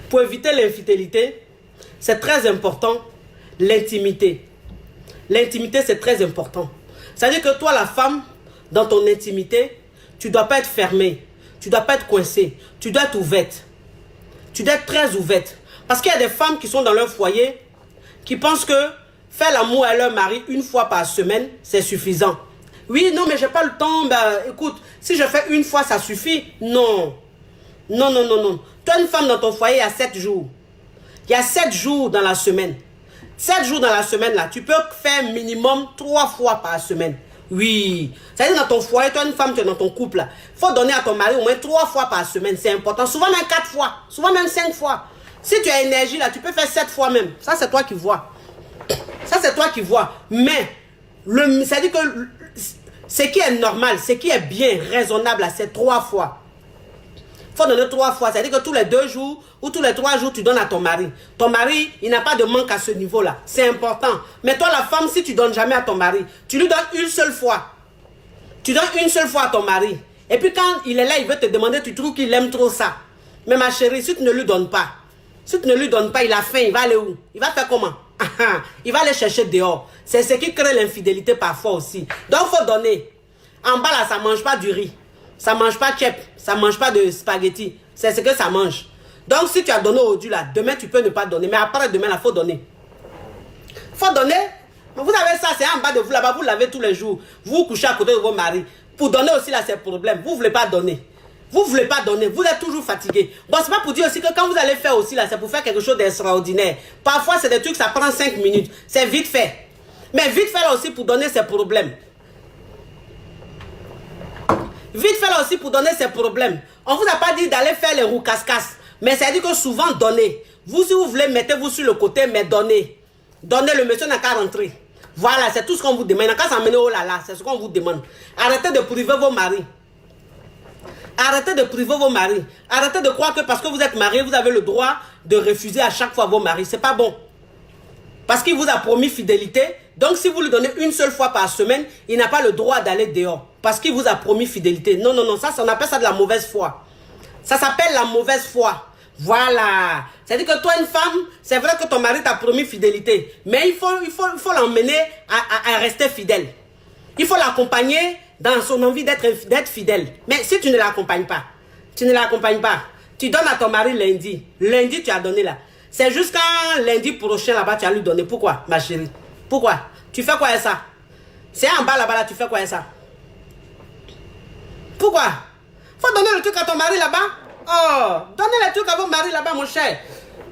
Pour éviter l'infidélité, c'est très important l'intimité. L'intimité, c'est très important. C'est-à-dire que toi, la femme, dans ton intimité, tu ne dois pas être fermée. Tu ne dois pas être coincée. Tu dois être ouverte. Tu dois être très ouverte. Parce qu'il y a des femmes qui sont dans leur foyer, qui pensent que faire l'amour à leur mari une fois par semaine, c'est suffisant. Oui, non, mais j'ai pas le temps. Ben, écoute, si je fais une fois, ça suffit. Non. Non, non, non, non. Toi, une femme dans ton foyer, il y a 7 jours. Il y a 7 jours dans la semaine. 7 jours dans la semaine, là, tu peux faire minimum 3 fois par semaine. Oui. C'est-à-dire dans ton foyer, toi, une femme, tu es dans ton couple, là. Il faut donner à ton mari au moins 3 fois par semaine. C'est important. Souvent même 4 fois. Souvent même 5 fois. Si tu as énergie, là, tu peux faire 7 fois même. Ça, c'est toi qui vois. Ça, c'est toi qui vois. Mais, c'est-à-dire que ce qui est normal, ce qui est bien, raisonnable, là, c'est 3 fois. Il faut donner 3 fois. C'est-à-dire que tous les 2 jours ou tous les 3 jours, tu donnes à ton mari. Ton mari, il n'a pas de manque à ce niveau-là. C'est important. Mais toi, la femme, si tu ne donnes jamais à ton mari, tu lui donnes une seule fois. Tu donnes une seule fois à ton mari. Et puis quand il est là, il veut te demander, tu trouves qu'il aime trop ça. Mais ma chérie, si tu ne lui donnes pas, si tu ne lui donnes pas, il a faim, il va aller où? Il va faire comment? Il va aller chercher dehors. C'est ce qui crée l'infidélité parfois aussi. Donc, il faut donner. En bas, là, ça ne mange pas du riz. Ça ne mange pas de chip. Ça ne mange pas de spaghetti. C'est ce que ça mange. Donc, si tu as donné aujourd'hui, là, demain, tu peux ne pas donner. Mais après, demain, il faut donner. Il faut donner. Vous avez ça, c'est en bas de vous, là-bas. Vous l'avez tous les jours. Vous couchez à côté de vos maris. Pour donner aussi, là, c'est le problème. Vous ne voulez pas donner. Vous ne voulez pas donner, vous êtes toujours fatigué. Bon, c'est pas pour dire aussi que quand vous allez faire aussi, là, c'est pour faire quelque chose d'extraordinaire. Parfois, c'est des trucs, ça prend 5 minutes. C'est vite fait. Mais vite fait là aussi pour donner ses problèmes. Vite fait là aussi pour donner ses problèmes. On vous a pas dit d'aller faire les roues casse-casse. Mais ça dit que souvent, donnez. Vous, si vous voulez, mettez-vous sur le côté, mais donnez. Donnez, le monsieur n'a qu'à rentrer. Voilà, c'est tout ce qu'on vous demande. Il n'a qu'à s'emmener oh là là, c'est ce qu'on vous demande. Arrêtez de priver vos maris. Arrêtez de priver vos maris. Arrêtez de croire que parce que vous êtes marié, vous avez le droit de refuser à chaque fois vos maris. C'est pas bon. Parce qu'il vous a promis fidélité. Donc, si vous lui donnez une seule fois par semaine, il n'a pas le droit d'aller dehors. Parce qu'il vous a promis fidélité. Non, non, non. Ça, on appelle ça de la mauvaise foi. Ça s'appelle la mauvaise foi. Voilà. C'est-à-dire que toi, une femme, c'est vrai que ton mari t'a promis fidélité. Mais il faut l'emmener à rester fidèle. Il faut l'accompagner dans son envie d'être fidèle. Mais si tu ne l'accompagnes pas, tu donnes à ton mari lundi. Lundi, tu as donné là. C'est jusqu'à lundi prochain là-bas, tu as lui donné. Pourquoi, ma chérie? Pourquoi? Tu fais quoi avec ça? C'est en bas là-bas, là, tu fais quoi avec ça? Pourquoi? Faut donner le truc à ton mari là-bas. Oh, donnez le truc à vos maris là-bas, mon cher.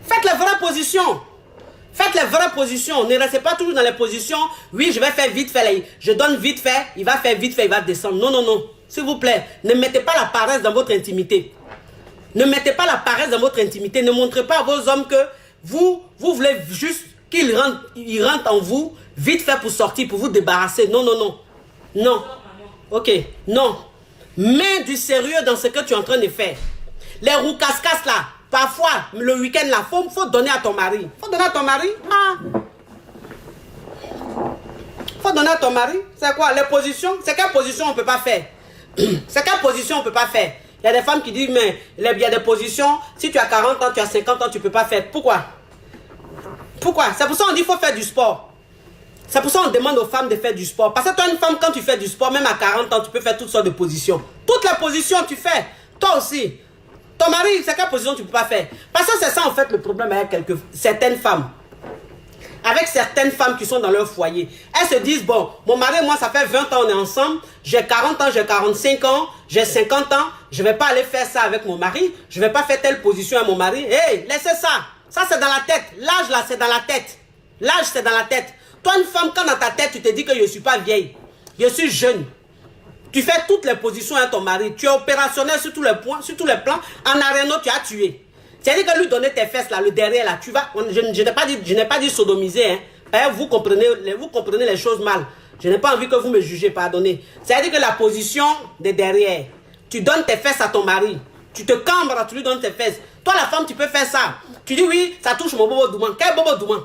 Faites les vraies positions. Faites les vraies positions. Ne restez pas toujours dans les positions. Oui, je vais faire vite fait. Je donne vite fait. Il va faire vite fait. Il va descendre. Non, non, non. S'il vous plaît, ne mettez pas la paresse dans votre intimité. Ne mettez pas la paresse dans votre intimité. Ne montrez pas à vos hommes que vous voulez juste qu'ils rentrent en vous vite fait pour sortir, pour vous débarrasser. Non, non, non. Non. Ok. Non. Mets du sérieux dans ce que tu es en train de faire. Les roues casse-casse là. Parfois, le week-end là, faut donner à ton mari. Faut donner à ton mari. Ah. Faut donner à ton mari. C'est quoi? Les positions. C'est quelle position on ne peut pas faire? C'est quelle position on ne peut pas faire? Il y a des femmes qui disent, mais il y a des positions, si tu as 40 ans, tu as 50 ans, tu ne peux pas faire. Pourquoi? Pourquoi? C'est pour ça qu'on dit qu'il faut faire du sport. C'est pour ça qu'on demande aux femmes de faire du sport. Parce que toi, une femme, quand tu fais du sport, même à 40 ans, tu peux faire toutes sortes de positions. Toutes les positions, tu fais. Toi aussi. Ton mari, c'est quelle position tu ne peux pas faire? Parce que c'est ça, en fait, le problème avec certaines femmes. Avec certaines femmes qui sont dans leur foyer. Elles se disent, bon, mon mari et moi, ça fait 20 ans, on est ensemble. J'ai 40 ans, j'ai 45 ans, j'ai 50 ans. Je ne vais pas aller faire ça avec mon mari. Je ne vais pas faire telle position à mon mari. Hé, laissez ça. Ça, c'est dans la tête. L'âge, là, c'est dans la tête. L'âge, c'est dans la tête. Toi, une femme, quand dans ta tête, tu te dis que je ne suis pas vieille. Je suis jeune. Tu fais toutes les positions à ton mari. Tu es opérationnel sur tous les points, sur tous les plans. En aréno, tu as tué. C'est-à-dire que lui donner tes fesses, là, le derrière, là, tu vas... Je n'ai pas dit sodomiser, hein. Vous comprenez les choses mal. Je n'ai pas envie que vous me jugez, pardonnez. C'est-à-dire que la position de derrière, tu donnes tes fesses à ton mari. Tu te cambres, tu lui donnes tes fesses. Toi, la femme, tu peux faire ça. Tu dis, oui, ça touche mon bobo douman. Quel bobo douman?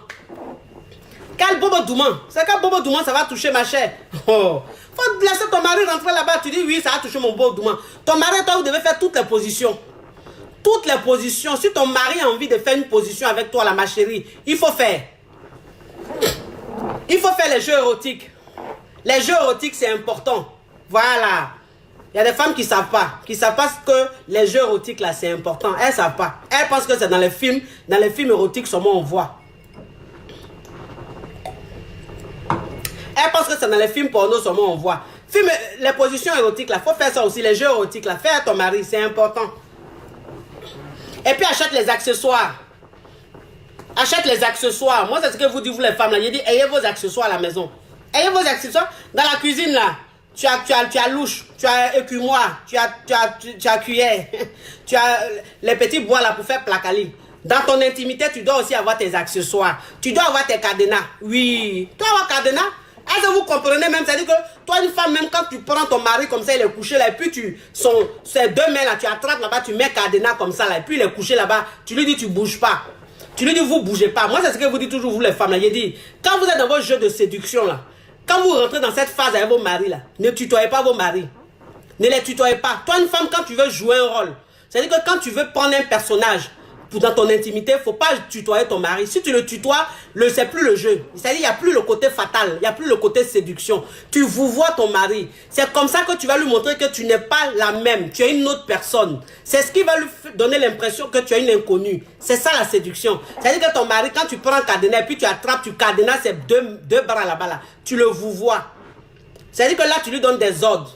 Quel bobo douman? C'est quel bobo douman, ça va toucher ma chair? Oh. Faut laisser ton mari rentrer là-bas. Tu dis, oui, ça va toucher mon bobo douman. Ton mari, toi, vous devez faire toutes les positions. Toutes les positions. Si ton mari a envie de faire une position avec toi, là, ma chérie, il faut faire. Il faut faire les jeux érotiques. Les jeux érotiques, c'est important. Voilà. Il y a des femmes qui ne savent pas. Qui ne savent pas que les jeux érotiques, là, c'est important. Elles ne savent pas. Elles pensent que c'est dans les films. Dans les films érotiques, seulement on voit. Elles pensent que c'est dans les films porno, seulement on voit. Les positions érotiques, là, il faut faire ça aussi. Les jeux érotiques, là. Faire à ton mari, c'est important. Et puis, achète les accessoires. Achète les accessoires. Moi, c'est ce que vous dites, vous les femmes, là. J'ai dit, ayez vos accessoires à la maison. Ayez vos accessoires. Dans la cuisine, là, tu as louche, tu as écumoire, tu as cuillère, tu as les petits bois, là, pour faire placali. Dans ton intimité, tu dois aussi avoir tes accessoires. Tu dois avoir tes cadenas. Oui. Tu dois avoir cadenas. Est-ce que vous comprenez même? C'est-à-dire que toi, une femme, même quand tu prends ton mari comme ça, il est couché là, et puis ces deux mains là, tu attrapes là-bas, tu mets cadenas comme ça là, et puis il est couché là-bas, tu lui dis, tu bouges pas. Tu lui dis, vous bougez pas. Moi, c'est ce que vous dites toujours, vous les femmes là. J'ai dit, quand vous êtes dans vos jeux de séduction là, quand vous rentrez dans cette phase avec vos maris là, ne tutoyez pas vos maris. Ne les tutoyez pas. Toi, une femme, quand tu veux jouer un rôle, c'est-à-dire que quand tu veux prendre un personnage dans ton intimité, il ne faut pas tutoyer ton mari. Si tu le tutoies, c'est plus le jeu. C'est-à-dire qu'il n'y a plus le côté fatal, il n'y a plus le côté séduction. Tu vous vois ton mari. C'est comme ça que tu vas lui montrer que tu n'es pas la même. Tu es une autre personne. C'est ce qui va lui donner l'impression que tu es une inconnue. C'est ça la séduction. C'est-à-dire que ton mari, quand tu prends un cadenas et puis tu attrapes, tu cadenas ces deux bras là-bas, là, tu le vous vois. C'est-à-dire que là, tu lui donnes des ordres.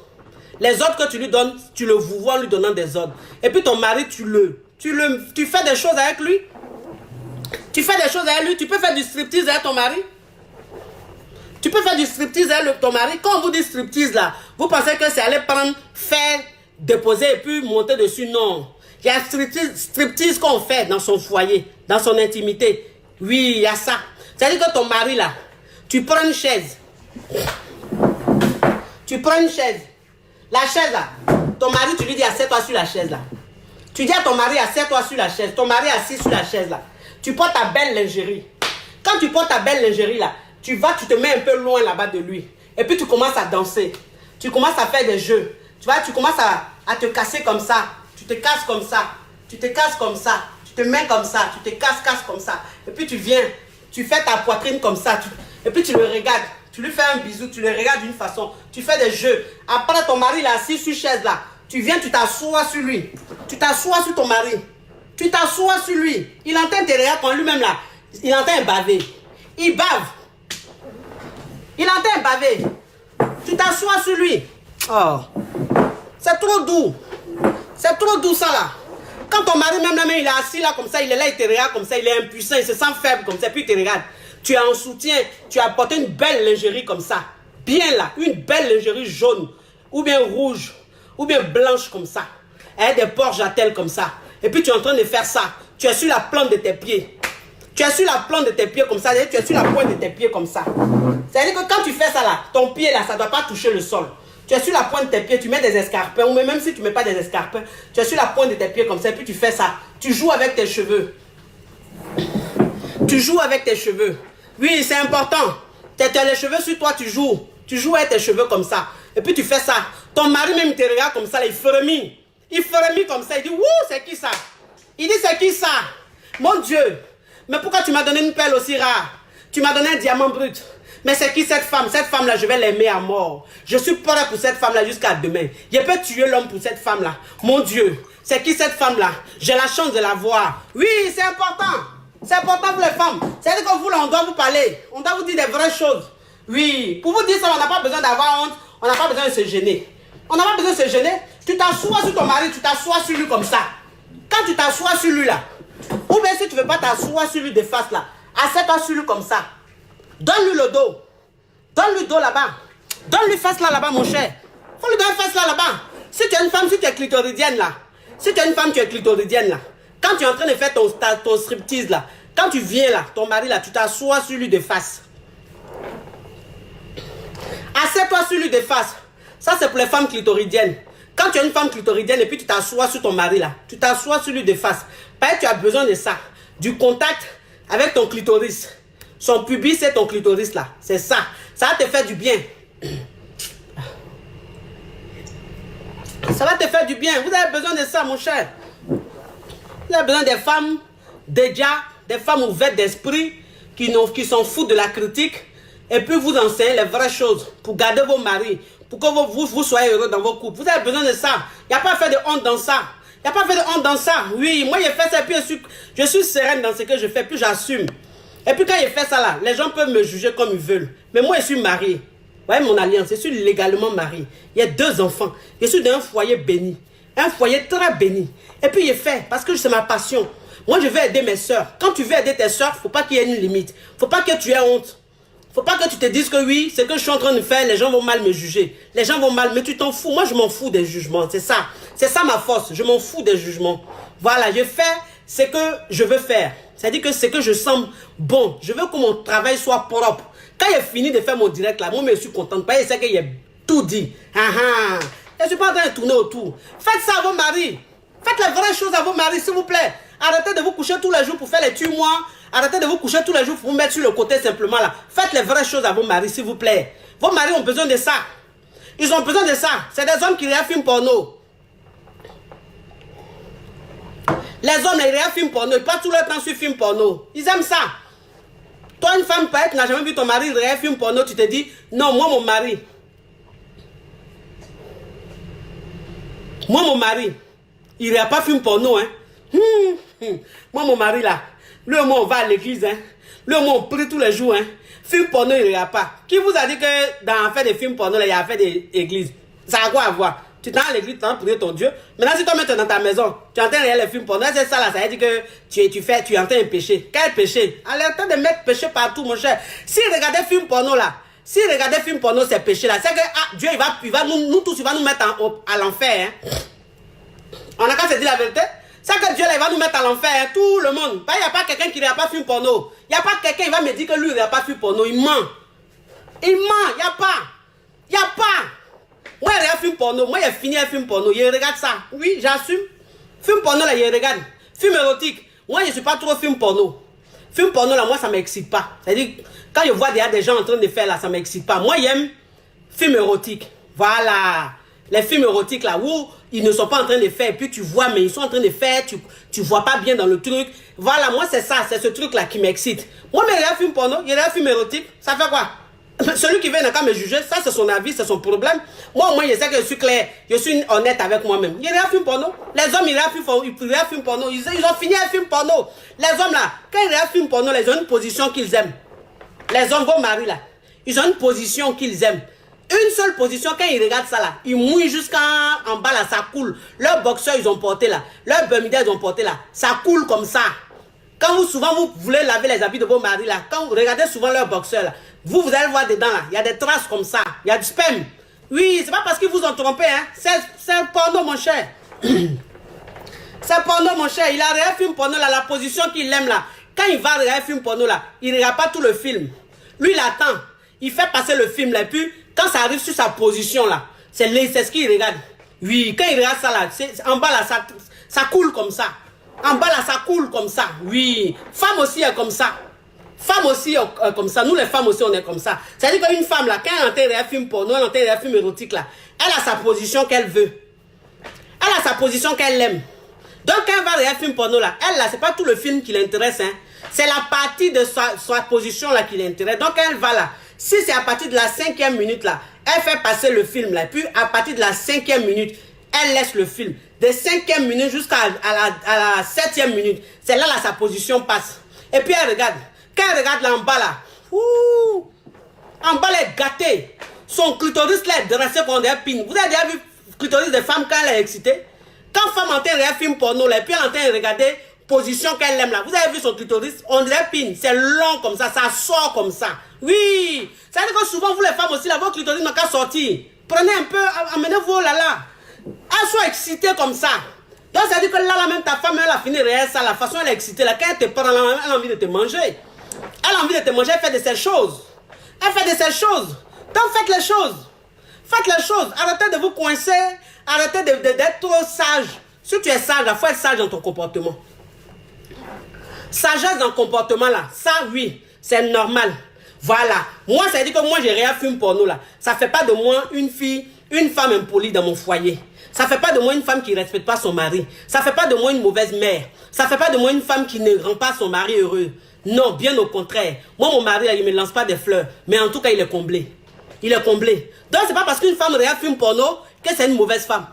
Les ordres que tu lui donnes, tu le vous vois en lui donnant des ordres. Et puis ton mari, tu fais des choses avec lui. Tu fais des choses avec lui. Tu peux faire du striptease avec ton mari. Tu peux faire du striptease avec ton mari. Quand on vous dit striptease là, vous pensez que c'est aller prendre, faire, déposer et puis monter dessus. Non. Il y a striptease qu'on fait dans son foyer, dans son intimité. Oui, il y a ça. C'est-à-dire que ton mari là, tu prends une chaise. Tu prends une chaise. La chaise là, ton mari, tu lui dis, assieds-toi sur la chaise là. Tu dis à ton mari, assieds-toi sur la chaise. Ton mari assis sur la chaise là. Tu portes ta belle lingerie. Quand tu portes ta belle lingerie là, tu te mets un peu loin là-bas de lui. Et puis tu commences à danser. Tu commences à faire des jeux. Tu vois, tu commences à te casser comme ça. Tu te casses comme ça. Tu te casses comme ça. Tu te mets comme ça. Tu te casses comme ça. Et puis tu viens. Tu fais ta poitrine comme ça. Et puis tu le regardes. Tu lui fais un bisou. Tu le regardes d'une façon. Tu fais des jeux. Après ton mari là, assis sur chaise là. Tu viens, tu t'assois sur lui. Tu t'assois sur ton mari. Tu t'assois sur lui. Il entend tes regards quand lui-même là. Il entend baver. Il bave. Il entend baver. Tu t'assois sur lui. Oh. C'est trop doux. C'est trop doux ça là. Quand ton mari même là, il est assis là comme ça, il est là, il te regarde comme ça, il est impuissant, il se sent faible comme ça, puis il te regarde. Tu es en soutien, tu as apporté une belle lingerie comme ça. Bien là, une belle lingerie jaune, ou bien rouge, ou bien blanche comme ça. Avec des porte-jatelles comme ça. Et puis tu es en train de faire ça. Tu es sur la plante de tes pieds. Tu es sur la plante de tes pieds comme ça. Tu es sur la pointe de tes pieds comme ça. C'est-à-dire que quand tu fais ça là, ton pied là, ça ne doit pas toucher le sol. Tu es sur la pointe de tes pieds, tu mets des escarpins. Ou même si tu ne mets pas des escarpins, tu es sur la pointe de tes pieds comme ça. Et puis tu fais ça. Tu joues avec tes cheveux. Tu joues avec tes cheveux. Oui, c'est important. Tu as les cheveux sur toi, tu joues. Tu joues avec tes cheveux comme ça. Et puis tu fais ça. Ton mari même te regarde comme ça, là, il frémit. Il frémit comme ça. Il dit, wouh, c'est qui ça? Il dit, c'est qui ça? Mon Dieu. Mais pourquoi tu m'as donné une perle aussi rare? Tu m'as donné un diamant brut. Mais c'est qui cette femme? Cette femme-là, je vais l'aimer à mort. Je suis prêt pour cette femme-là jusqu'à demain. Je peux tuer l'homme pour cette femme-là. Mon Dieu. C'est qui cette femme-là? J'ai la chance de la voir. Oui, c'est important. C'est important pour les femmes. C'est-à-dire que vous, là, on doit vous parler. On doit vous dire des vraies choses. Oui. Pour vous dire ça, on n'a pas besoin d'avoir honte. On n'a pas besoin de se gêner. On n'a pas besoin de se gêner. Tu t'assois sur ton mari, tu t'assois sur lui comme ça. Quand tu t'assois sur lui là, ou bien si tu ne veux pas t'asseoir sur lui de face là, assieds-toi sur lui comme ça. Donne-lui le dos. Donne-lui le dos là-bas. Donne-lui face là-bas, mon cher. Faut lui donner face là-bas. Si tu es une femme, si tu es clitoridienne là, si tu es une femme, tu es clitoridienne là, quand tu es en train de faire ton striptease là, quand tu viens là, ton mari là, tu t'assois sur lui de face. Assieds-toi sur lui de face. Ça, c'est pour les femmes clitoridiennes. Quand tu es une femme clitoridienne et puis tu t'assois sur ton mari là, tu t'assois sur lui de face. Parce que tu as besoin de ça. Du contact avec ton clitoris. Son pubis, c'est ton clitoris là. C'est ça. Ça va te faire du bien. Ça va te faire du bien. Vous avez besoin de ça, mon cher. Vous avez besoin des femmes déjà, des femmes ouvertes d'esprit, qui s'en foutent de la critique, et puis vous enseignez les vraies choses pour garder vos maris, pour que vous soyez heureux dans vos couples. Vous avez besoin de ça. Il n'y a pas à faire de honte dans ça. Il n'y a pas à faire de honte dans ça. Oui, moi j'ai fait ça, et puis je suis sereine dans ce que je fais, puis j'assume. Et puis quand il fait ça là, les gens peuvent me juger comme ils veulent. Mais moi je suis mariée. Vous voyez mon alliance, je suis légalement mariée. Il y a 2 enfants. Je suis dans un foyer béni. Un foyer très béni. Et puis il fait, parce que c'est ma passion. Moi je veux aider mes soeurs. Quand tu veux aider tes soeurs, il ne faut pas qu'il y ait une limite. Il ne faut pas que tu aies honte. Il ne faut pas que tu te dises que oui, ce que je suis en train de faire, les gens vont mal me juger. Les gens vont mal, mais tu t'en fous. Moi je m'en fous des jugements, c'est ça. C'est ça ma force, je m'en fous des jugements. Voilà, je fais ce que je veux faire. C'est-à-dire que c'est que je sens bon. Je veux que mon travail soit propre. Quand j'ai fini de faire mon direct là, moi je suis contente. Parce que c'est qu'il a tout dit. Je ne suis pas en train de tourner autour. Faites ça à vos maris. Faites les vraies choses à vos maris, s'il vous plaît. Arrêtez de vous coucher tous les jours pour faire les tumois. Arrêtez de vous coucher tous les jours pour vous mettre sur le côté simplement là. Faites les vraies choses à vos maris, s'il vous plaît. Vos maris ont besoin de ça. Ils ont besoin de ça. C'est des hommes qui regardent film porno. Les hommes, ils regardent film porno. Ils passent tout leur temps sur film porno. Ils aiment ça. Toi, une femme, peut-être, qui n'a jamais vu ton mari regarder film porno, tu te dis, non, moi, mon mari. Moi, mon mari, il ne regarde pas film porno, hein. Moi, mon mari, là, lui, moi, on va à l'église, hein. Lui, moi, on prie tous les jours, hein. Film porno, il ne regarde pas. Qui vous a dit que dans l'affaire des films porno, là, il y a affaire des églises? Ça a quoi à voir? Tu t'en à l'église, tu t'en prier ton Dieu. Maintenant, si toi, tu es dans ta maison, tu entends regarder les films porno, c'est ça, là, ça veut dire que tu es en train de pécher. Quel péché? Elle est en train de mettre péché partout, mon cher. Si regardez film porno, là, si regardez film porno, c'est péché, là, c'est que Dieu, il va nous tous, il va nous mettre à l'enfer, hein. On a qu'à se dire la vérité. C'est que Dieu là, il va nous mettre à l'enfer, hein, tout le monde. Il n'y a pas quelqu'un qui ne regarde pas film porno. Il n'y a pas quelqu'un qui va me dire que lui, il ne regarde pas film porno. Il ment. Il ment. Il n'y a pas. Il n'y a pas. Moi, il regarde film porno. Moi, il a fini un film porno. Il regarde ça. Oui, j'assume. Film porno, là, il regarde. Film érotique. Moi, je ne suis pas trop film porno. Film porno, là, moi, ça ne m'excite pas. C'est-à-dire, quand je vois des gens en train de faire, là, ça ne m'excite pas. Moi, j'aime film érotique. Voilà. Les films érotiques, là, où ils ne sont pas en train de faire, et puis tu vois, mais ils sont en train de faire, tu vois pas bien dans le truc. Voilà, moi, c'est ça, c'est ce truc-là qui m'excite. Moi, mais il y a un film porno, il y a un film érotique, ça fait quoi? Celui qui vient n'a qu'à me juger, ça, c'est son avis, c'est son problème. Moi, au moins, je sais que je suis clair, je suis honnête avec moi-même. Il y a un film porno. Les hommes, ils regardent un film porno, ils ont fini un film porno. Les hommes, là, quand ils regardent un film porno, ils ont une position qu'ils aiment. Les hommes, vos maris, là, ils ont une position qu'ils aiment. Une seule position, quand ils regardent ça là, ils mouillent jusqu'en bas là, ça coule. Leurs boxeurs, ils ont porté là. Leurs bermudas, ils ont porté là. Ça coule comme ça. Quand souvent vous voulez laver les habits de vos maris là, quand vous regardez souvent leurs boxeurs là, vous allez voir dedans là, il y a des traces comme ça. Il y a du sperme. Oui, c'est pas parce qu'ils vous ont trompé, hein. C'est un porno, mon cher. C'est porno, mon cher. Il a regardé un film porno là, la position qu'il aime là. Quand il va regarder un film porno là, il ne regarde pas tout le film. Lui, il attend. Il fait passer le film là, et puis quand ça arrive sur sa position là, c'est ce qu'il regarde. Oui, quand il regarde ça là, en bas là, ça coule comme ça. En bas là, ça coule comme ça. Oui, femme aussi est comme ça. Femme aussi est comme ça. Nous les femmes aussi, on est comme ça. C'est-à-dire qu'une femme là, quand elle entend un film porno, elle entend un film érotique là, elle a sa position qu'elle veut. Elle a sa position qu'elle aime. Donc quand elle va regarder un film porno là, elle là, c'est pas tout le film qui l'intéresse, hein. C'est la partie de sa position là qui l'intéresse. Donc elle va là. Si c'est à partir de la 5e minute là, elle fait passer le film là. Puis à partir de la 5e minute, elle laisse le film. De 5e minute jusqu'à la 7e minute, c'est là sa position passe. Et puis elle regarde. Quand elle regarde là en bas là, en bas elle est gâtée. Son clitoris là est dressé comme des pins. Vous avez déjà vu le clitoris des femmes quand elle est excitée? Quand femme entend regarder un film porno là, et puis elle entend regarder position qu'elle aime là. Vous avez vu son clitoris? On dirait pin. C'est long comme ça sort comme ça. Oui. Ça veut dire que souvent, vous les femmes aussi, là, vos clitoris n'ont qu'à sortir. Prenez un peu, amenez-vous là là. Elle soit excitée comme ça. Donc ça veut dire que là, même ta femme, elle a fini réel ça. La façon elle est excitée là, quand elle te prend là, elle a envie de te manger. Elle a envie de te manger, elle fait de ces choses. Elle fait de ces choses. Donc faites les choses. Faites les choses. Arrêtez de vous coincer. Arrêtez d'être trop sage. Si tu es sage, il faut être sage dans ton comportement. Sagesse dans le comportement là, ça oui, c'est normal. Voilà. Moi, ça veut dire que moi, j'ai rien film porno là. Ça fait pas de moi une fille, une femme impolie dans mon foyer. Ça ne fait pas de moi une femme qui ne respecte pas son mari. Ça ne fait pas de moi une mauvaise mère. Ça ne fait pas de moi une femme qui ne rend pas son mari heureux. Non, bien au contraire. Moi, mon mari, là, il ne me lance pas des fleurs. Mais en tout cas, il est comblé. Il est comblé. Donc, ce n'est pas parce qu'une femme regarde film porno que c'est une mauvaise femme.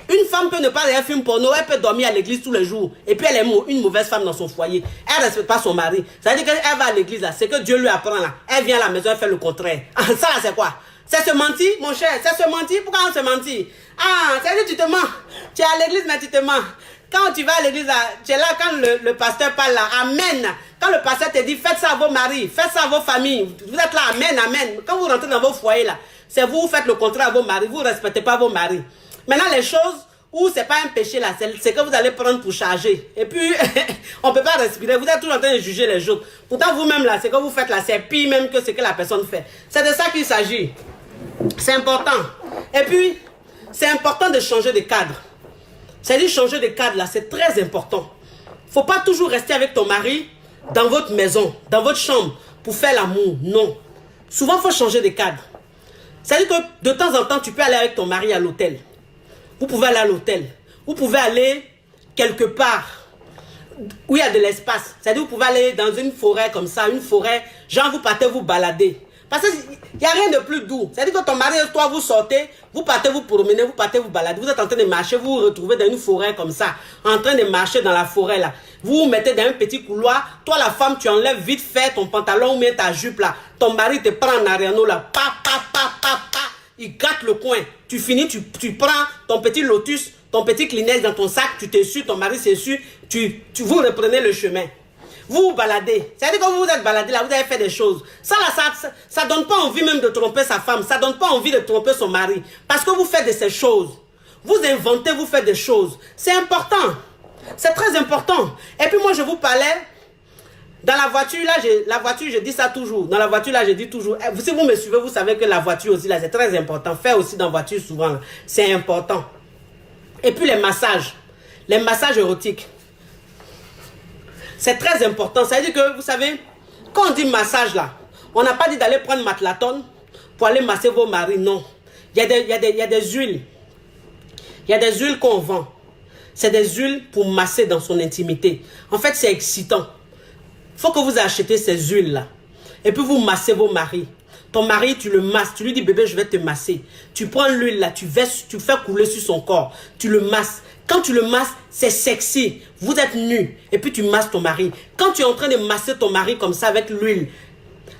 Une femme peut ne pas regarder film porno, elle peut dormir à l'église tous les jours. Et puis elle est une mauvaise femme dans son foyer. Elle ne respecte pas son mari. Ça veut dire qu'elle va à l'église là. C'est que Dieu lui apprend là. Elle vient à la maison, elle fait le contraire. Ah, ça là c'est quoi? C'est se mentir, mon cher. C'est se mentir. Pourquoi on se mentit? Ah, c'est-à-dire tu te mens. Tu es à l'église mais tu te mens. Quand tu vas à l'église là, tu es là quand le pasteur parle là. Amen. Quand le pasteur te dit faites ça à vos maris, faites ça à vos familles. Vous êtes là, amen, amen. Quand vous rentrez dans vos foyers là, c'est vous faites le contraire à vos maris. Vous ne respectez pas vos maris. Maintenant, les choses où c'est pas un péché là, c'est que vous allez prendre pour charger. Et puis, on ne peut pas respirer. Vous êtes toujours en train de juger les autres. Pourtant, vous-même là, c'est que vous faites là, c'est pire même que ce que la personne fait. C'est de ça qu'il s'agit. C'est important. Et puis, c'est important de changer de cadre. C'est-à-dire changer de cadre là, c'est très important. Il ne faut pas toujours rester avec ton mari dans votre maison, dans votre chambre, pour faire l'amour. Non. Souvent, il faut changer de cadre. C'est-à-dire que de temps en temps, tu peux aller avec ton mari à l'hôtel. Vous pouvez aller à l'hôtel. Vous pouvez aller quelque part où il y a de l'espace. C'est-à-dire vous pouvez aller dans une forêt comme ça, une forêt, genre vous partez vous balader. Parce qu'il n'y a rien de plus doux. C'est-à-dire que ton mari et toi, vous sortez, vous partez vous promener, vous partez vous balader. Vous êtes en train de marcher, vous vous retrouvez dans une forêt comme ça, en train de marcher dans la forêt là. Vous vous mettez dans un petit couloir. Toi, la femme, tu enlèves vite fait ton pantalon ou bien ta jupe là. Ton mari te prend en arrière là. Pa, pa, pa, pa, pa. Il gratte le coin. Tu finis, tu prends ton petit lotus, ton petit Kleenex dans ton sac, tu t'essuies, ton mari s'essuie, vous reprenez le chemin. Vous vous baladez. C'est-à-dire que vous vous êtes baladé là, vous avez fait des choses. Ça là, ça donne pas envie même de tromper sa femme. Ça donne pas envie de tromper son mari. Parce que vous faites de ces choses. Vous inventez, vous faites des choses. C'est important. C'est très important. Et puis moi, je vous parlais... Dans la voiture, là, je dis ça toujours. Dans la voiture, là, je dis toujours. Si vous me suivez, vous savez que la voiture aussi, là, c'est très important. Faire aussi dans la voiture, souvent, c'est important. Et puis, les massages érotiques. C'est très important. Ça veut dire que, vous savez, quand on dit massage, là, on n'a pas dit d'aller prendre Matlaton pour aller masser vos maris, non. Il y a des huiles. Il y a des huiles qu'on vend. C'est des huiles pour masser dans son intimité. En fait, c'est excitant. Il faut que vous achetez ces huiles-là. Et puis vous massez vos maris. Ton mari, tu le masses. Tu lui dis, bébé, je vais te masser. Tu prends l'huile là, tu fais couler sur son corps. Tu le masses. Quand tu le masses, c'est sexy. Vous êtes nus. Et puis tu masses ton mari. Quand tu es en train de masser ton mari comme ça avec l'huile,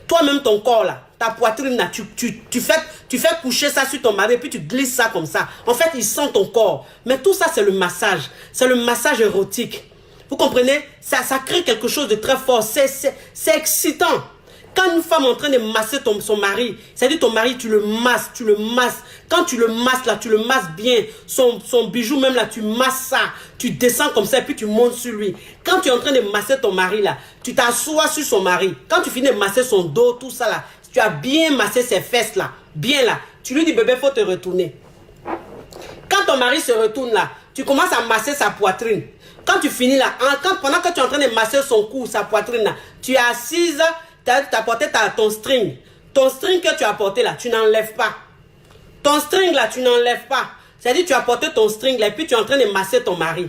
toi-même ton corps là, ta poitrine là, tu fais coucher ça sur ton mari et puis tu glisses ça comme ça. En fait, il sent ton corps. Mais tout ça, c'est le massage. C'est le massage érotique. Vous comprenez? Ça crée quelque chose de très fort. C'est excitant. Quand une femme est en train de masser son mari, c'est-à-dire ton mari, tu le masses. Quand tu le masses là, tu le masses bien. Son bijou même là, tu masses ça. Tu descends comme ça et puis tu montes sur lui. Quand tu es en train de masser ton mari là, tu t'assois sur son mari. Quand tu finis de masser son dos, tout ça là, tu as bien massé ses fesses là, bien là. Tu lui dis, bébé, il faut te retourner. Quand ton mari se retourne là, tu commences à masser sa poitrine. Quand tu finis là, pendant que tu es en train de masser son cou, sa poitrine là, tu es assise, tu as porté ton string. Ton string que tu as porté là, tu n'enlèves pas. Ton string là, tu n'enlèves pas. C'est-à-dire tu as porté ton string là et puis tu es en train de masser ton mari.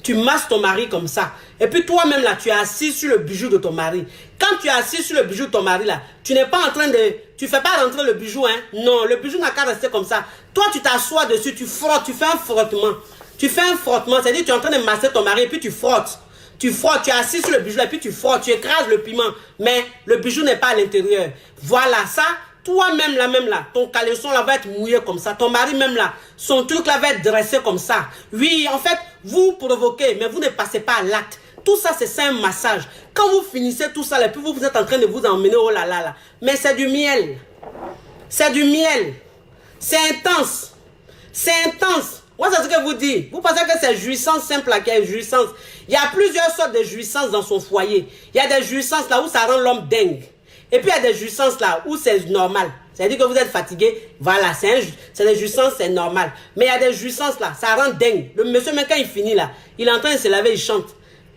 Tu masses ton mari comme ça. Et puis toi-même là, tu es assis sur le bijou de ton mari. Quand tu es assis sur le bijou de ton mari là, tu n'es pas en train de... Tu fais pas rentrer le bijou, hein. Non, le bijou n'a qu'à rester comme ça. Toi, tu t'assois dessus, tu frottes, tu fais un frottement. Tu fais un frottement, c'est-à-dire tu es en train de masser ton mari et puis tu frottes. Tu frottes, tu es assis sur le bijou et puis tu frottes, tu écrases le piment. Mais le bijou n'est pas à l'intérieur. Voilà ça, toi-même là, ton caleçon là va être mouillé comme ça. Ton mari même là, son truc là va être dressé comme ça. Oui, en fait, vous provoquez, mais vous ne passez pas à l'acte. Tout ça, c'est un massage. Quand vous finissez tout ça, et puis vous êtes en train de vous emmener, oh là là là. Mais c'est du miel. C'est du miel. C'est intense. C'est intense. Moi, c'est ce que je vous dis. Vous pensez que c'est jouissance simple là, qui est jouissance. Il y a plusieurs sortes de jouissances dans son foyer. Il y a des jouissances là où ça rend l'homme dingue. Et puis il y a des jouissances là où c'est normal. C'est-à-dire que vous êtes fatigué. Voilà, c'est des jouissances, c'est normal. Mais il y a des jouissances là, ça rend dingue. Le monsieur, même quand il finit là, il est en train de se laver, il chante.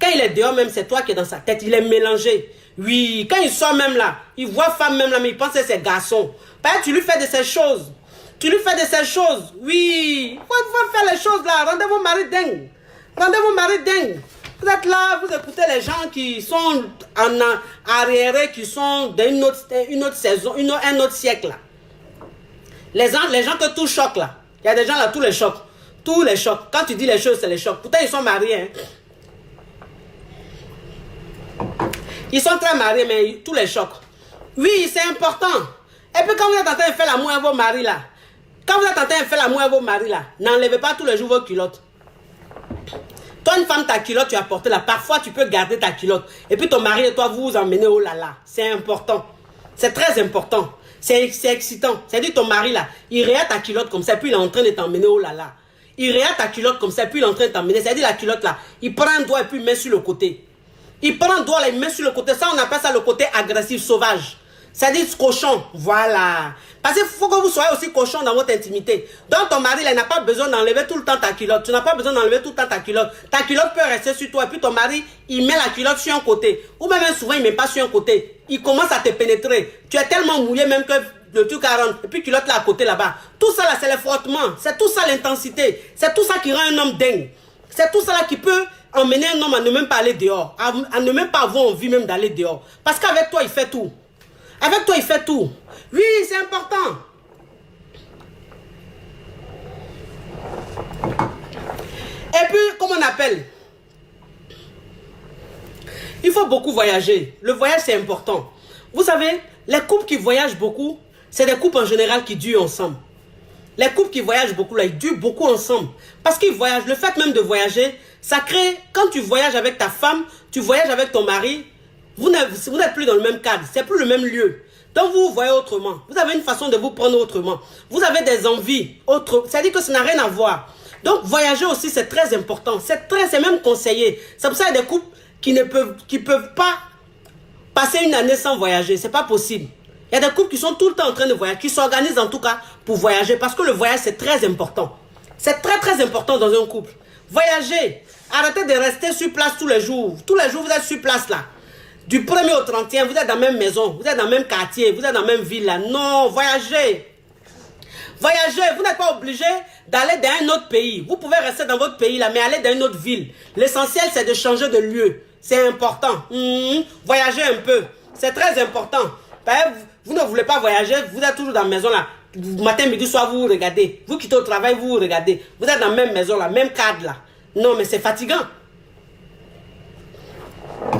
Quand il est dehors même, c'est toi qui es dans sa tête. Il est mélangé. Oui, quand il sort même là, il voit femme même là, mais il pense que c'est garçon. Parce que tu lui fais de ces choses. Tu lui fais de ces choses. Oui, il faut faire les choses là. Rendez vos maris dingues. Rendez vos maris dingues. Vous êtes là, vous écoutez les gens qui sont en arrière, qui sont d'une autre saison, un autre siècle là. Les gens que tout choque là. Il y a des gens là, tous les chocs. Tous les chocs. Quand tu dis les choses, c'est les chocs. Pourtant, ils sont mariés. Hein. Ils sont très mariés, mais tous les chocs. Oui, c'est important. Et puis quand vous êtes en train de faire l'amour à vos maris là, quand vous êtes en train de faire l'amour à vos maris là, n'enlevez pas tous les jours vos culottes. Toi, une femme, ta culotte, tu as porté là. Parfois, tu peux garder ta culotte. Et puis ton mari et toi, vous vous emmenez, oh là là. C'est important. C'est très important. C'est excitant. C'est-à-dire ton mari là, il regarde ta culotte comme ça, puis il est en train de t'emmener, oh là là. Il regarde ta culotte comme ça, puis il est en train de t'emmener. C'est-à-dire la culotte là, il prend un doigt et puis il met sur le côté. Il prend un doigt là, il met sur le côté. Ça, on appelle ça le côté agressif, sauvage. C'est-à-dire cochon. Voilà. Parce qu'il faut que vous soyez aussi cochon dans votre intimité. Donc ton mari là, il n'a pas besoin d'enlever tout le temps ta culotte. Tu n'as pas besoin d'enlever tout le temps ta culotte. Ta culotte peut rester sur toi. Et puis ton mari, il met la culotte sur un côté. Ou même souvent, il ne met pas sur un côté. Il commence à te pénétrer. Tu es tellement mouillé même que le truc 40. Et puis culotte là à côté là-bas. Tout ça là, c'est le frottement. C'est tout ça l'intensité. C'est tout ça qui rend un homme dingue. C'est tout ça là qui peut emmener un homme à ne même pas aller dehors. À ne même pas avoir envie même d'aller dehors. Parce qu'avec toi, il fait tout. Avec toi, il fait tout. Oui, c'est important. Et puis, comment on appelle? Il faut beaucoup voyager. Le voyage, c'est important. Vous savez, les couples qui voyagent beaucoup, c'est des couples en général qui durent ensemble. Les couples qui voyagent beaucoup, là, ils durent beaucoup ensemble. Parce qu'ils voyagent. Le fait même de voyager, ça crée... Quand tu voyages avec ta femme, tu voyages avec ton mari, vous n'êtes plus dans le même cadre. C'est plus le même lieu. Donc vous voyez autrement. Vous avez une façon de vous prendre autrement. Vous avez des envies autres. C'est-à-dire que ça n'a rien à voir. Donc voyager aussi, c'est très important. C'est même conseillé. C'est pour ça qu'il y a des couples qui peuvent pas passer une année sans voyager. C'est pas possible. Il y a des couples qui sont tout le temps en train de voyager, qui s'organisent en tout cas pour voyager. Parce que le voyage, c'est très important. C'est très très important dans un couple. Voyager. Arrêtez de rester sur place tous les jours. Tous les jours, vous êtes sur place là. Du 1er au 31, vous êtes dans la même maison, vous êtes dans le même quartier, vous êtes dans la même ville là. Non, voyagez. Voyagez, vous n'êtes pas obligé d'aller dans un autre pays. Vous pouvez rester dans votre pays là, mais aller dans une autre ville. L'essentiel, c'est de changer de lieu. C'est important. Voyagez un peu. C'est très important. Vous ne voulez pas voyager, vous êtes toujours dans la maison là. Matin, midi, soir, vous regardez. Vous quittez au travail, vous regardez. Vous êtes dans la même maison là, même cadre là. Non, mais c'est fatigant.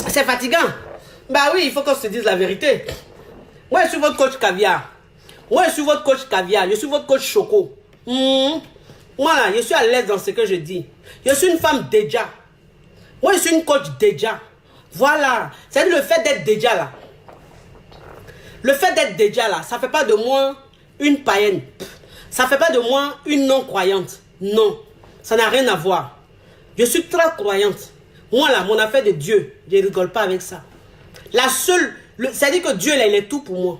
C'est fatigant. Bah oui, il faut qu'on se dise la vérité. Moi, je suis votre coach caviar. Moi, je suis votre coach caviar. Je suis votre coach choco. Moi, là, je suis à l'aise dans ce que je dis. Je suis une femme déjà. Moi, je suis une coach déjà. Voilà. C'est le fait d'être déjà là. Le fait d'être déjà là, ça ne fait pas de moi une païenne. Ça ne fait pas de moi une non-croyante. Non. Ça n'a rien à voir. Je suis très croyante. Moi, là, mon affaire de Dieu, je ne rigole pas avec ça. La seule, c'est-à-dire que Dieu, là, il est tout pour moi.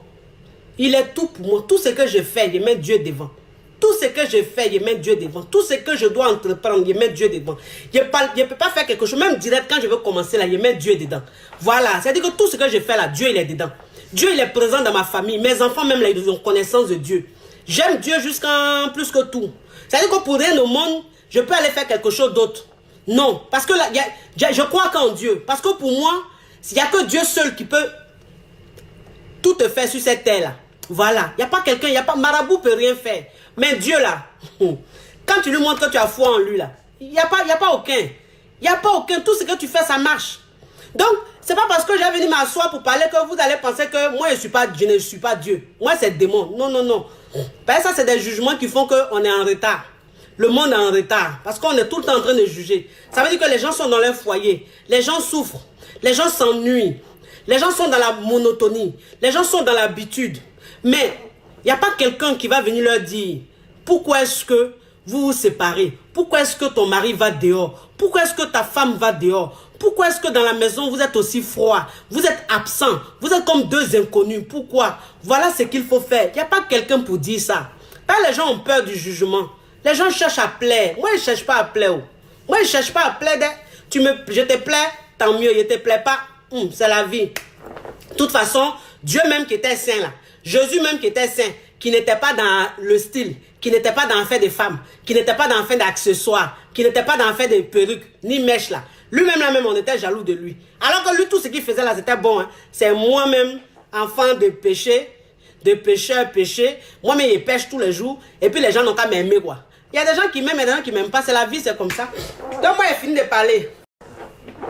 Il est tout pour moi. Tout ce que je fais, je mets Dieu devant. Tout ce que je fais, je mets Dieu devant. Tout ce que je dois entreprendre, je mets Dieu devant. Je ne peux pas faire quelque chose, même direct, quand je veux commencer, là, je mets Dieu dedans. Voilà, c'est-à-dire que tout ce que je fais, là, Dieu, il est dedans. Dieu, il est présent dans ma famille. Mes enfants, même, là, ils ont connaissance de Dieu. J'aime Dieu jusqu'à plus que tout. C'est-à-dire que pour rien au monde, je peux aller faire quelque chose d'autre. Non, parce que là, je crois qu'en Dieu. Parce que pour moi, il n'y a que Dieu seul qui peut tout te faire sur cette terre-là. Voilà. Il n'y a pas quelqu'un, il n'y a pas... Marabout ne peut rien faire. Mais Dieu, là, quand tu lui montres que tu as foi en lui, là, il n'y a pas aucun. Il n'y a pas aucun. Tout ce que tu fais, ça marche. Donc, c'est pas parce que j'ai venu m'asseoir pour parler que vous allez penser que moi, je ne suis pas Dieu. Moi, c'est démon. Non, non, non. Parce que ça, c'est des jugements qui font qu'on est en retard. Le monde est en retard. Parce qu'on est tout le temps en train de juger. Ça veut dire que les gens sont dans leur foyer. Les gens souffrent. Les gens s'ennuient. Les gens sont dans la monotonie. Les gens sont dans l'habitude. Mais il n'y a pas quelqu'un qui va venir leur dire pourquoi est-ce que vous vous séparez? Pourquoi est-ce que ton mari va dehors? Pourquoi est-ce que ta femme va dehors? Pourquoi est-ce que dans la maison vous êtes aussi froid? Vous êtes absent. Vous êtes comme deux inconnus. Pourquoi? Voilà ce qu'il faut faire. Il n'y a pas quelqu'un pour dire ça. Pas les gens ont peur du jugement. Les gens cherchent à plaire. Moi, je ne cherche pas à plaire. Moi, je ne cherche pas à plaire. Je te plais, tant mieux. Je ne te plais pas, c'est la vie. De toute façon, Dieu même qui était saint là, Jésus même qui était saint, qui n'était pas dans le style, qui n'était pas dans l'affaire des femmes, qui n'était pas dans l'affaire d'accessoires, qui n'était pas dans l'affaire des perruques, ni mèches là. Lui-même là-même, on était jaloux de lui. Alors que lui, tout ce qu'il faisait là, c'était bon. Hein. C'est moi-même, enfant de péché, de pécheur, péché. Moi-même, il pêche tous les jours. Et puis les gens n'ont qu'à m'aimer quoi. Il y a des gens qui m'aiment et des gens qui m'aiment pas. C'est la vie, c'est comme ça. Donc moi, il a fini de parler.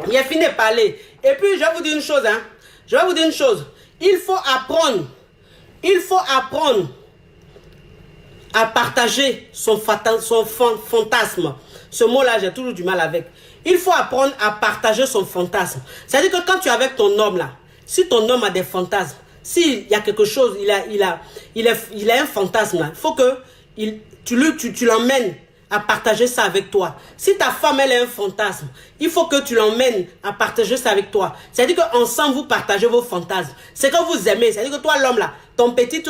Il a fini de parler. Et puis, je vais vous dire une chose. Hein. Je vais vous dire une chose. Il faut apprendre. Il faut apprendre à partager son fantasme. Ce mot-là, j'ai toujours du mal avec. Il faut apprendre à partager son fantasme. C'est-à-dire que quand tu es avec ton homme là, si ton homme a des fantasmes, s'il y a quelque chose, il a un fantasme là, il faut que tu l'emmènes à partager ça avec toi. Si ta femme elle a un fantasme, il faut que tu l'emmènes à partager ça avec toi. C'est-à-dire qu'ensemble vous partagez vos fantasmes. C'est que vous aimez. C'est-à-dire que toi l'homme là, ton petit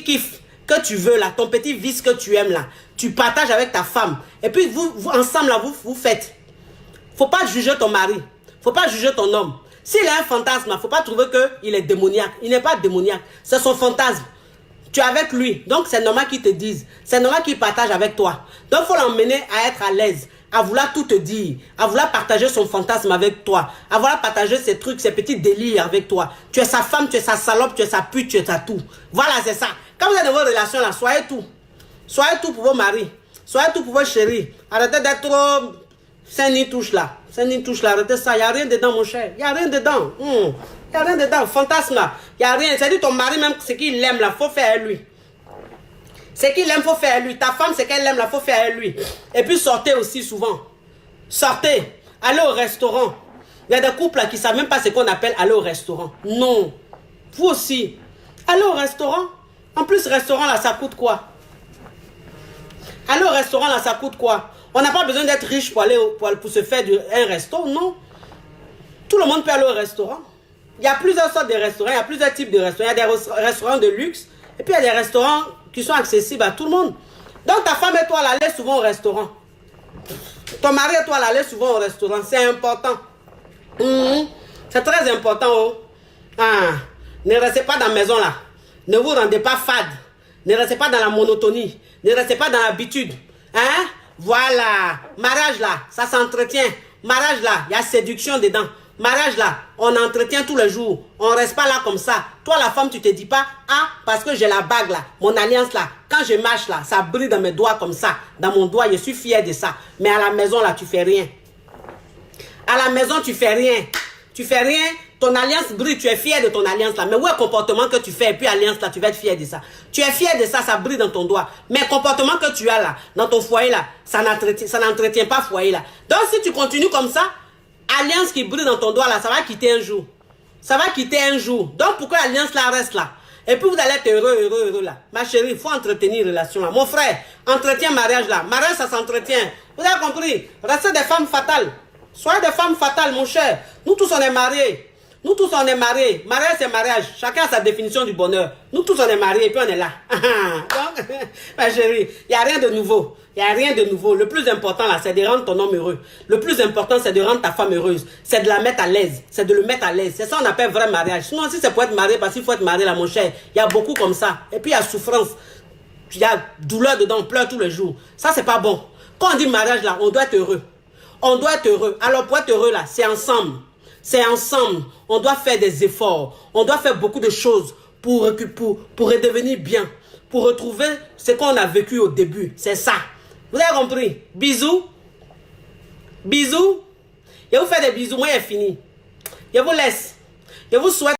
kiff que tu veux là, ton petit vice que tu aimes là, tu partages avec ta femme. Et puis vous ensemble là, vous faites. Faut pas juger ton mari. Faut pas juger ton homme. S'il a un fantasme, faut pas trouver qu'il est démoniaque. Il n'est pas démoniaque. C'est son fantasme. Tu es avec lui. Donc, c'est normal qu'il te dise. C'est normal qu'il partage avec toi. Donc, il faut l'emmener à être à l'aise. À vouloir tout te dire. À vouloir partager son fantasme avec toi. À vouloir partager ses trucs, ses petits délires avec toi. Tu es sa femme, tu es sa salope, tu es sa pute, tu es sa tout. Voilà, c'est ça. Quand vous êtes dans vos relations là, soyez tout. Soyez tout pour vos maris. Soyez tout pour vos chéris. Arrêtez d'être trop... Saint-Ni-touche là. Saint-Ni-touche là. Arrêtez ça. Il n'y a rien dedans, mon cher. Il n'y a rien dedans. Il n'y a rien dedans. Fantasme là. Il n'y a rien. C'est-à-dire ton mari même, ce qu'il aime là, il faut faire à lui. Ce qu'il aime, il faut faire à lui. Ta femme, ce qu'elle aime là, il faut faire à lui. Et puis sortez aussi souvent. Sortez. Allez au restaurant. Il y a des couples là qui ne savent même pas ce qu'on appelle aller au restaurant. Non. Vous aussi. Allez au restaurant. En plus, restaurant là, ça coûte quoi? Aller au restaurant là, ça coûte quoi? On n'a pas besoin d'être riche pour aller pour se faire un resto, non. Tout le monde peut aller au restaurant. Il y a plusieurs sortes de restaurants, il y a plusieurs types de restaurants. Il y a des restaurants de luxe et puis il y a des restaurants qui sont accessibles à tout le monde. Donc ta femme et toi, elle allez souvent au restaurant. Ton mari et toi, elle allez souvent au restaurant. C'est important. C'est très important. Oh. Ah. Ne restez pas dans la maison là. Ne vous rendez pas fade. Ne restez pas dans la monotonie. Ne restez pas dans l'habitude. Hein? Voilà. Mariage là, ça s'entretient. Mariage là, il y a séduction dedans. Mariage là, on entretient tous les jours. On ne reste pas là comme ça. Toi la femme, tu te dis pas, ah, parce que j'ai la bague là, mon alliance là. Quand je marche là, ça brille dans mes doigts comme ça. Dans mon doigt, je suis fier de ça. Mais à la maison là, tu fais rien. À la maison, tu fais rien. Tu fais rien. Ton alliance brille, tu es fier de ton alliance là. Mais où est le comportement que tu fais et puis alliance là, tu vas être fier de ça. Tu es fier de ça, ça brille dans ton doigt. Mais le comportement que tu as là, dans ton foyer là, ça n'entretient pas foyer là. Donc si tu continues comme ça, alliance qui brille dans ton doigt là, ça va quitter un jour. Ça va quitter un jour. Donc pourquoi l'alliance là reste là? Et puis vous allez être heureux là. Ma chérie, il faut entretenir une relation là. Mon frère, entretiens mariage là. Mariage ça s'entretient. Vous avez compris? Restez des femmes fatales. Soyez des femmes fatales mon cher. Nous tous on est mariés. Nous tous on est mariés. Mariage c'est mariage. Chacun a sa définition du bonheur. Nous tous on est mariés et puis on est là. Donc, ma chérie, il n'y a rien de nouveau. Il n'y a rien de nouveau. Le plus important là, c'est de rendre ton homme heureux. Le plus important, c'est de rendre ta femme heureuse. C'est de la mettre à l'aise. C'est de le mettre à l'aise. C'est ça qu'on appelle vrai mariage. Sinon, si c'est pour être marié, parce qu'il faut être marié là, mon cher, il y a beaucoup comme ça. Et puis il y a souffrance. Il y a douleur dedans, on pleure tous les jours. Ça, c'est pas bon. Quand on dit mariage là, on doit être heureux. On doit être heureux. Alors pour être heureux là, c'est ensemble. C'est ensemble. On doit faire des efforts. On doit faire beaucoup de choses pour redevenir bien. Pour retrouver ce qu'on a vécu au début. C'est ça. Vous avez compris? Bisous. Bisous. Je vous fais des bisous. Moi, il est fini. Je vous laisse. Je vous souhaite.